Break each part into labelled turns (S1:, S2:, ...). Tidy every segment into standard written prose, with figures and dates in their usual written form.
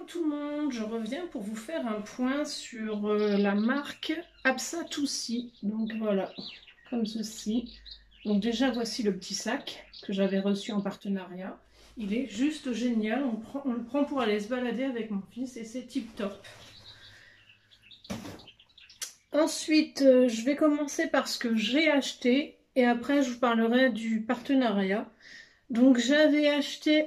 S1: tout le monde, je reviens pour vous faire un point sur la marque Absatoussi. Donc voilà, comme ceci. Donc déjà voici le petit sac que j'avais reçu en partenariat. Il est juste génial, on le prend pour aller se balader avec mon fils et c'est tip top. Ensuite, je vais commencer par ce que j'ai acheté et après je vous parlerai du partenariat. Donc j'avais acheté...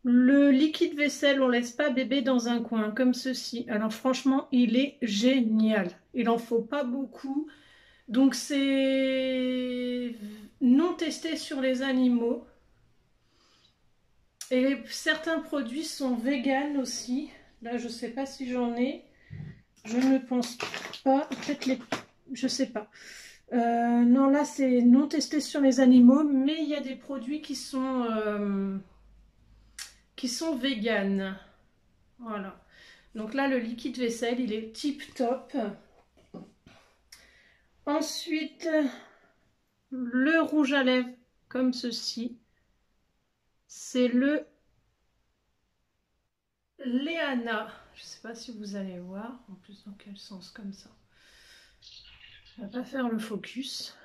S1: Le liquide vaisselle, on laisse pas bébé dans un coin, comme ceci. Alors franchement, il est génial. Il en faut pas beaucoup. Donc c'est non testé sur les animaux. Et certains produits sont véganes aussi. Là, je sais pas si j'en ai. Je ne pense pas. Peut-être les... Je sais pas. Non, là, c'est non testé sur les animaux. Mais il y a des produits qui sont véganes. Voilà. Donc là, le liquide vaisselle, il est tip top. Ensuite, le rouge à lèvres, comme ceci. C'est le Léana. Je ne sais pas si vous allez voir. En plus, dans quel sens, comme ça. Je ne vais pas faire le focus.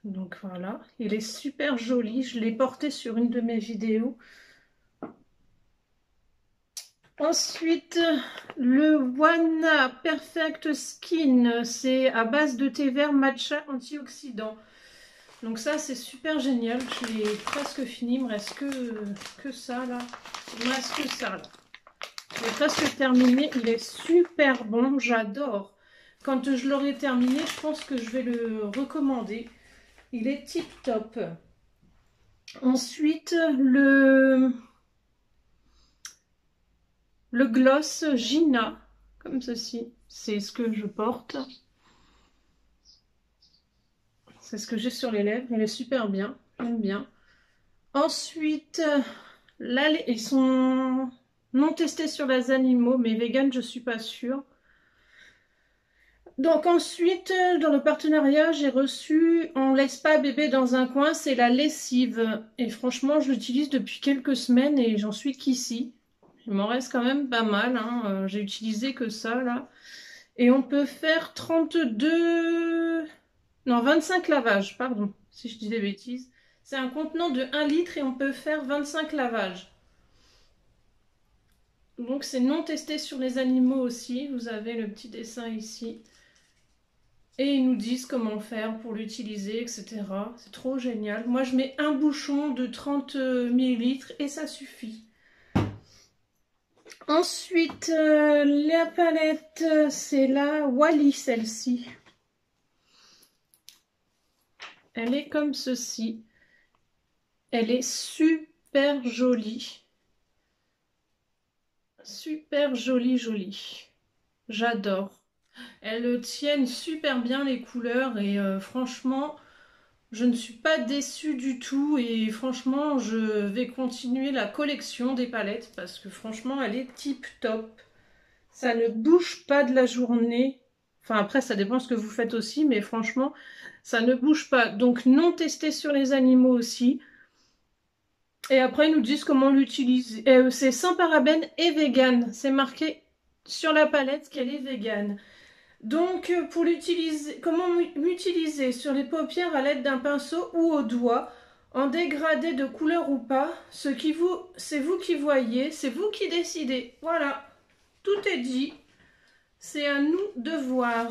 S1: Donc voilà. Il est super joli. Je l'ai porté sur une de mes vidéos. Ensuite, le Wana Perfect Skin, c'est à base de thé vert matcha antioxydant. Donc ça, c'est super génial. Je l'ai presque fini. Il me reste que ça, là. Il me reste que ça, là. Je l'ai presque terminé. Il est super bon. J'adore. Quand je l'aurai terminé, je pense que je vais le recommander. Il est tip top. Ensuite, le gloss Gina, comme ceci, c'est ce que je porte. C'est ce que j'ai sur les lèvres, il est super bien, j'aime bien. Ensuite, là, ils sont non testés sur les animaux, mais vegan, je suis pas sûre. Donc ensuite, dans le partenariat, j'ai reçu, on laisse pas bébé dans un coin, c'est la lessive. Et franchement, je l'utilise depuis quelques semaines et j'en suis qu'ici. Il m'en reste quand même pas mal, hein. J'ai utilisé que ça là. Et on peut faire 32... Non, 25 lavages, pardon, si je dis des bêtises. C'est un contenant de 1 litre et on peut faire 25 lavages. Donc c'est non testé sur les animaux aussi. Vous avez le petit dessin ici. Et ils nous disent comment faire pour l'utiliser, etc. C'est trop génial. Moi, je mets un bouchon de 30 ml et ça suffit. Ensuite, la palette, c'est la Wally, celle-ci. Elle est comme ceci. Elle est super jolie. Super jolie, jolie. J'adore. Elles tiennent super bien les couleurs et franchement, je ne suis pas déçue du tout. Et franchement, je vais continuer la collection des palettes parce que franchement, elle est tip top. Ça ne bouge pas de la journée. Enfin, après, ça dépend ce que vous faites aussi, mais franchement, ça ne bouge pas. Donc, non testé sur les animaux aussi. Et après, ils nous disent comment l'utiliser. C'est sans parabènes et vegan. C'est marqué sur la palette qu'elle est vegan. Donc, pour l'utiliser, comment l'utiliser sur les paupières à l'aide d'un pinceau ou au doigt, en dégradé de couleur ou pas, c'est vous qui voyez, c'est vous qui décidez. Voilà, tout est dit. C'est à nous de voir.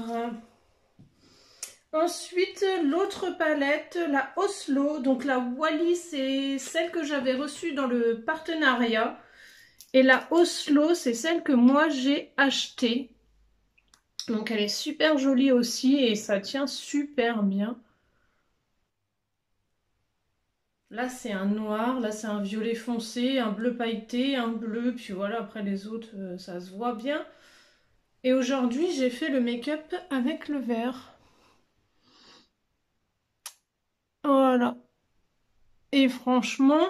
S1: Ensuite, l'autre palette, la Oslo. Donc la Wally, c'est celle que j'avais reçue dans le partenariat. Et la Oslo, c'est celle que moi j'ai achetée. Donc elle est super jolie aussi et ça tient super bien. Là c'est un noir, là c'est un violet foncé, un bleu pailleté, un bleu, puis voilà, après les autres ça se voit bien. Et aujourd'hui j'ai fait le make-up avec le vert. Voilà. Et franchement,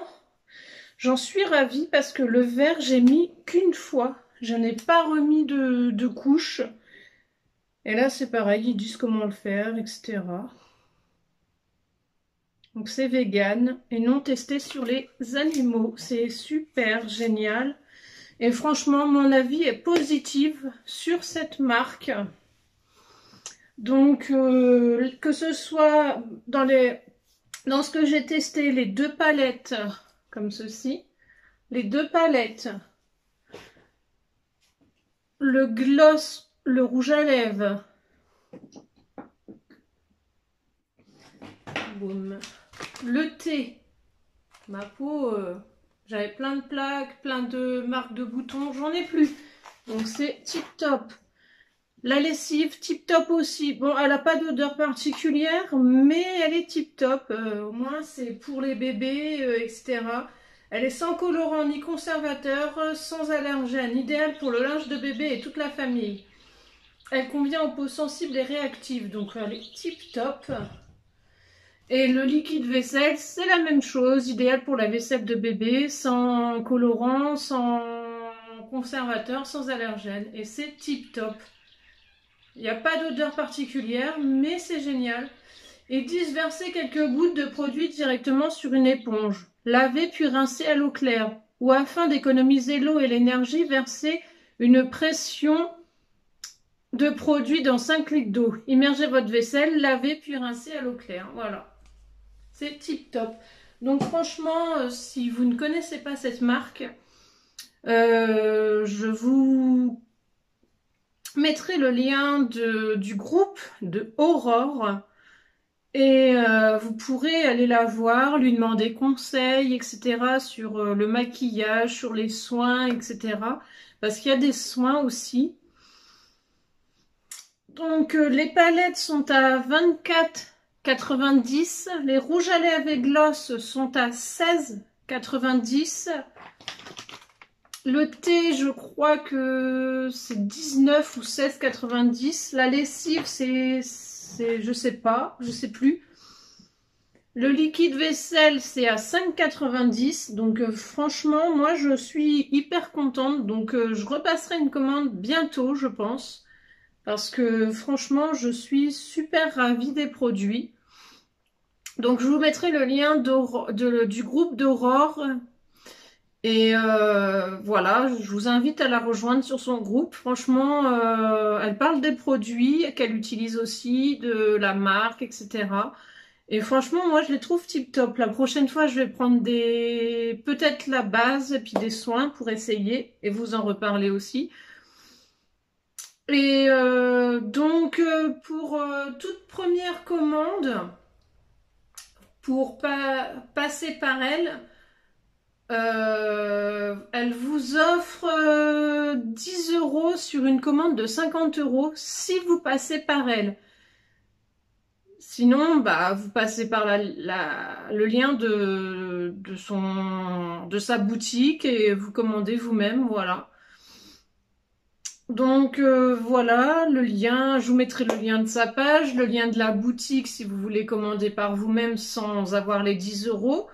S1: j'en suis ravie parce que le vert, j'ai mis qu'une fois. Je n'ai pas remis de couche. Et là, c'est pareil, ils disent comment le faire, etc. Donc c'est vegan et non testé sur les animaux. C'est super génial. Et franchement, mon avis est positif sur cette marque. Donc, que ce soit dans ce que j'ai testé, les 2 palettes, comme ceci, les 2 palettes, le gloss, le rouge à lèvres, boum, le thé, ma peau, j'avais plein de plaques, plein de marques de boutons, j'en ai plus. Donc c'est tip top. La lessive, tip top aussi. Bon, elle n'a pas d'odeur particulière, mais elle est tip top. Au moins, c'est pour les bébés, etc. Elle est sans colorant ni conservateur, sans allergène. Idéale pour le linge de bébé et toute la famille. Elle convient aux peaux sensibles et réactives. Donc, elle est tip top. Et le liquide vaisselle, c'est la même chose. Idéal pour la vaisselle de bébé, sans colorant, sans conservateur, sans allergène. Et c'est tip top. Il n'y a pas d'odeur particulière, mais c'est génial. Ils disent verser quelques gouttes de produit directement sur une éponge. Laver puis rincer à l'eau claire. Ou afin d'économiser l'eau et l'énergie, verser une pression de produit dans 5 litres d'eau. Immergez votre vaisselle, lavez puis rincez à l'eau claire. Voilà. C'est tip top. Donc franchement, si vous ne connaissez pas cette marque, je vous mettrai le lien du groupe de Aurore et vous pourrez aller la voir, lui demander conseils, etc. sur le maquillage, sur les soins, etc. Parce qu'il y a des soins aussi. Donc les palettes sont à 24,90 €. Les rouges à lèvres et gloss sont à 16,90 €. Le thé, je crois que c'est 19 ou 16,90 €. La lessive, c'est je sais pas, je sais plus. Le liquide vaisselle, c'est à 5,90 €. Donc franchement, moi, je suis hyper contente. Donc je repasserai une commande bientôt, je pense. Parce que franchement, je suis super ravie des produits. Donc je vous mettrai le lien du groupe d'Aurore. Et voilà, je vous invite à la rejoindre sur son groupe. Franchement, elle parle des produits qu'elle utilise aussi, de la marque, etc. Et franchement, moi, je les trouve tip top. La prochaine fois, je vais prendre peut-être la base et puis des soins pour essayer et vous en reparler aussi. Et donc, pour toute première commande, pour passer par elle, elle vous offre 10 € sur une commande de 50 € si vous passez par elle. Sinon, bah, vous passez par le lien de sa boutique et vous commandez vous-même, voilà. Donc voilà, le lien, je vous mettrai le lien de sa page, le lien de la boutique si vous voulez commander par vous-même sans avoir les 10 €.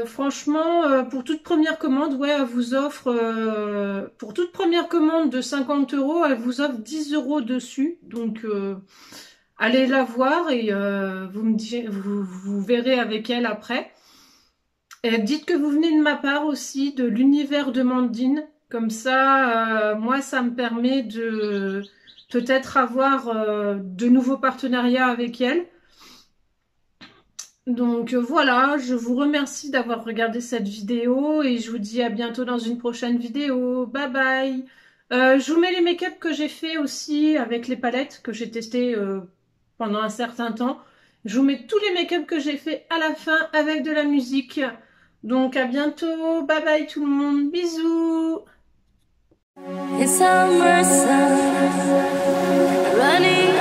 S1: Franchement, pour toute première commande, ouais, elle vous offre, pour toute première commande de 50 €, elle vous offre 10 € dessus. Donc, allez la voir et vous verrez avec elle après. Et dites que vous venez de ma part aussi, de l'univers de Mandine. Comme ça, moi, ça me permet de peut-être avoir de nouveaux partenariats avec elle. Donc voilà, je vous remercie d'avoir regardé cette vidéo et je vous dis à bientôt dans une prochaine vidéo. Bye bye. Je vous mets les make-up que j'ai fait aussi avec les palettes que j'ai testées pendant un certain temps. Je vous mets tous les make-up que j'ai fait à la fin avec de la musique. Donc à bientôt. Bye bye tout le monde. Bisous.
S2: It's summer sun running